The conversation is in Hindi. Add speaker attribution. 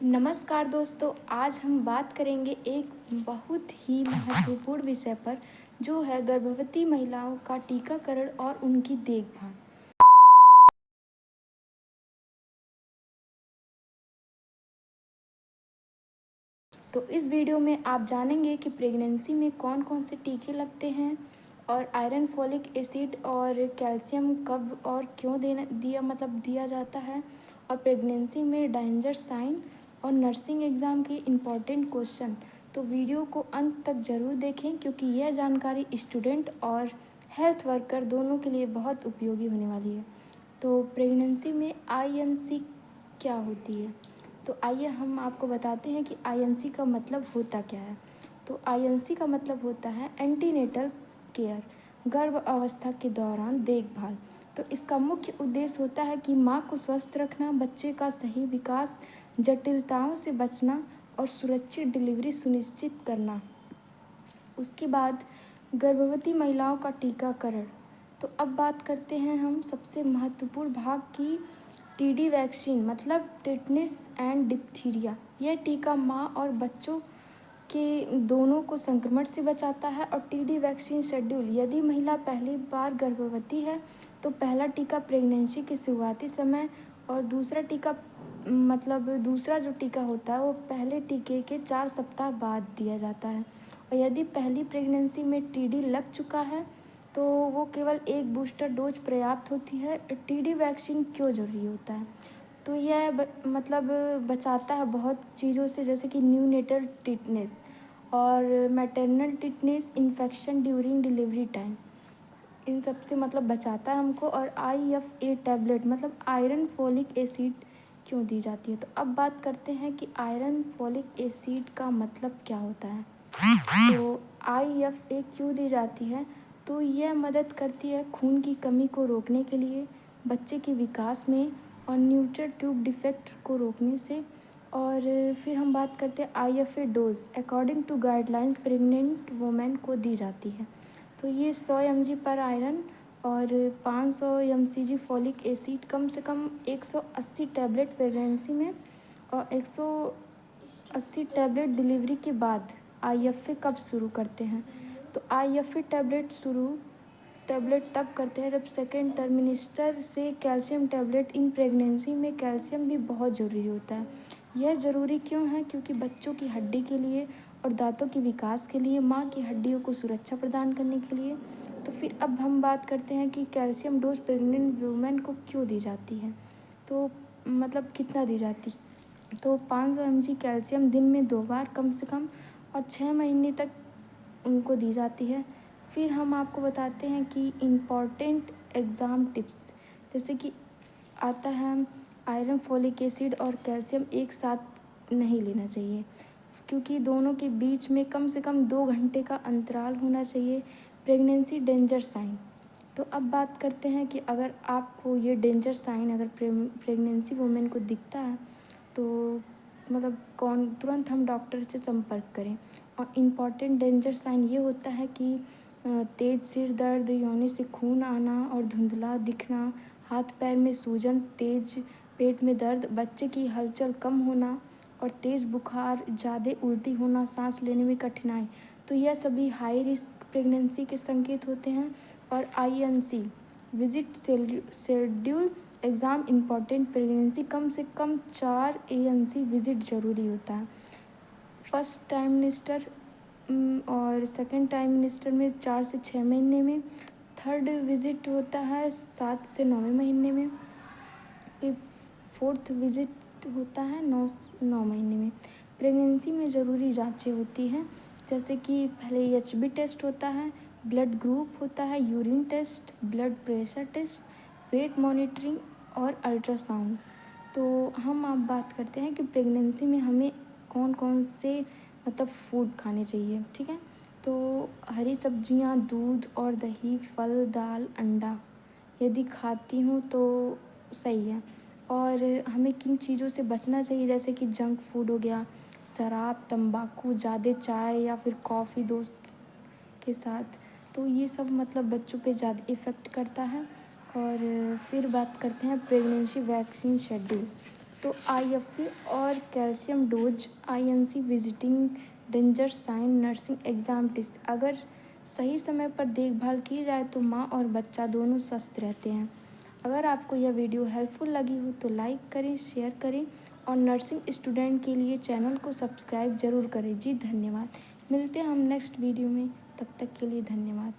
Speaker 1: नमस्कार दोस्तों, आज हम बात करेंगे एक बहुत ही महत्वपूर्ण विषय पर, जो है गर्भवती महिलाओं का टीकाकरण और उनकी देखभाल। तो इस वीडियो में आप जानेंगे कि प्रेगनेंसी में कौन कौन से टीके लगते हैं और आयरन, फोलिक एसिड और कैल्शियम कब और क्यों दिया जाता है, और प्रेगनेंसी में डेंजर साइन और नर्सिंग एग्ज़ाम के इम्पॉर्टेंट क्वेश्चन। तो वीडियो को अंत तक ज़रूर देखें, क्योंकि यह जानकारी स्टूडेंट और हेल्थ वर्कर दोनों के लिए बहुत उपयोगी होने वाली है। तो प्रेगनेंसी में आईएनसी क्या होती है? तो आइए हम आपको बताते हैं कि आईएनसी का मतलब होता क्या है। तो आईएनसी का मतलब होता है एंटीनेटल केयर, गर्भ अवस्था के दौरान देखभाल। तो इसका मुख्य उद्देश्य होता है कि माँ को स्वस्थ रखना, बच्चे का सही विकास, जटिलताओं से बचना और सुरक्षित डिलीवरी सुनिश्चित करना। उसके बाद गर्भवती महिलाओं का टीकाकरण। तो अब बात करते हैं हम सबसे महत्वपूर्ण भाग की, टीडी वैक्सीन मतलब टिटनेस एंड डिप्थीरिया। यह टीका माँ और बच्चों के दोनों को संक्रमण से बचाता है। और टीडी वैक्सीन शेड्यूल, यदि महिला पहली बार गर्भवती है तो पहला टीका प्रेगनेंसी के शुरुआती समय, और दूसरा टीका दूसरा जो टीका होता है वो पहले टीके के 4 सप्ताह बाद दिया जाता है। और यदि पहली प्रेगनेंसी में टीडी लग चुका है तो वो केवल एक बूस्टर डोज पर्याप्त होती है। टीडी वैक्सीन क्यों ज़रूरी होता है? तो यह बचाता है बहुत चीज़ों से, जैसे कि न्यूनेटल टिटनेस और maternal tetanus, infection during delivery time, इन सब से बचाता है हमको। और IFA टैबलेट मतलब आयरन फोलिक एसिड क्यों दी जाती है? तो अब बात करते हैं कि आयरन फोलिक एसिड का मतलब क्या होता है। तो IFA क्यों दी जाती है? तो यह मदद करती है खून की कमी को रोकने के लिए, बच्चे के विकास में, और न्यूट्रल ट्यूब डिफेक्ट को रोकने से। और फिर हम बात करते हैं IFA dose, according to guidelines pregnant women को दी जाती है। तो ये 100 mg पर आयरन और 500 mcg फॉलिक एसिड, कम से कम 180 टैबलेट प्रेगनेंसी में और 180 टैबलेट डिलीवरी के बाद। IFA कब शुरू करते हैं? तो IFA टैबलेट तब करते हैं जब सेकेंड टर्मिनिस्टर से कैल्शियम टैबलेट। इन प्रेगनेंसी में कैल्शियम भी बहुत ज़रूरी होता है। यह ज़रूरी क्यों है? क्योंकि बच्चों की हड्डी के लिए और दांतों के विकास के लिए, माँ की हड्डियों को सुरक्षा प्रदान करने के लिए। तो फिर अब हम बात करते हैं कि कैल्शियम डोज प्रेग्नेंट वुमेन को क्यों दी जाती है। तो कितना दी जाती है? तो 500 mg कैल्शियम दिन में 2 बार कम से कम, और 6 महीने तक उनको दी जाती है। फिर हम आपको बताते हैं कि इम्पॉर्टेंट एग्ज़ाम टिप्स, जैसे कि आता है आयरन, फोलिक एसिड और कैल्शियम एक साथ नहीं लेना चाहिए, क्योंकि दोनों के बीच में कम से कम 2 घंटे का अंतराल होना चाहिए। Pregnancy danger sign. तो अब बात करते हैं कि अगर आपको ये डेंजर साइन अगर प्रेगनेंसी वुमेन को दिखता है तो कौन तुरंत हम डॉक्टर से संपर्क करें। और इम्पॉर्टेंट डेंजर साइन ये होता है कि तेज़ सिर दर्द, योनि से खून आना और धुंधला दिखना, हाथ पैर में सूजन, तेज पेट में दर्द, बच्चे की हलचल कम होना और तेज़ बुखार, ज़्यादा उल्टी होना, सांस लेने में कठिनाई। तो यह सभी हाई रिस्क प्रेगनेंसी के संकेत होते हैं। और INC visit schedule exam important pregnancy, कम से कम 4 ANC विजिट ज़रूरी होता है। फर्स्ट टाइमिस्टर और सेकंड टाइमिस्टर में 4 से 6 महीने में, थर्ड विजिट होता है 7 से 9वें महीने में, फिर फोर्थ विजिट होता है 9 महीने में। प्रेगनेंसी में ज़रूरी जांचें होती हैं, जैसे कि पहले HB टेस्ट होता है, ब्लड ग्रुप होता है, urine test, blood pressure test, weight monitoring और अल्ट्रासाउंड। तो हम अब बात करते हैं कि प्रेगनेंसी में हमें कौन कौन से फूड खाने चाहिए, ठीक है। तो हरी सब्जियां, दूध और दही, फल, दाल, अंडा यदि खाती हूँ तो सही है। और हमें किन चीज़ों से बचना चाहिए, जैसे कि जंक फूड हो गया, शराब, तंबाकू, ज़्यादा चाय या फिर कॉफ़ी दोस्त के साथ। तो ये सब बच्चों पे ज़्यादा इफ़ेक्ट करता है। और फिर बात करते हैं प्रेगनेंसी वैक्सीन शेड्यूल। तो आईएफए और calcium dose, INC, visiting, danger sign, nursing exam test, अगर सही समय पर देखभाल की जाए तो माँ और बच्चा दोनों स्वस्थ रहते हैं। अगर आपको यह वीडियो हेल्पफुल लगी हो तो लाइक करें, शेयर करें और नर्सिंग स्टूडेंट के लिए चैनल को सब्सक्राइब ज़रूर करें। जी धन्यवाद। मिलते हैं हम नेक्स्ट वीडियो में, तब तक के लिए धन्यवाद।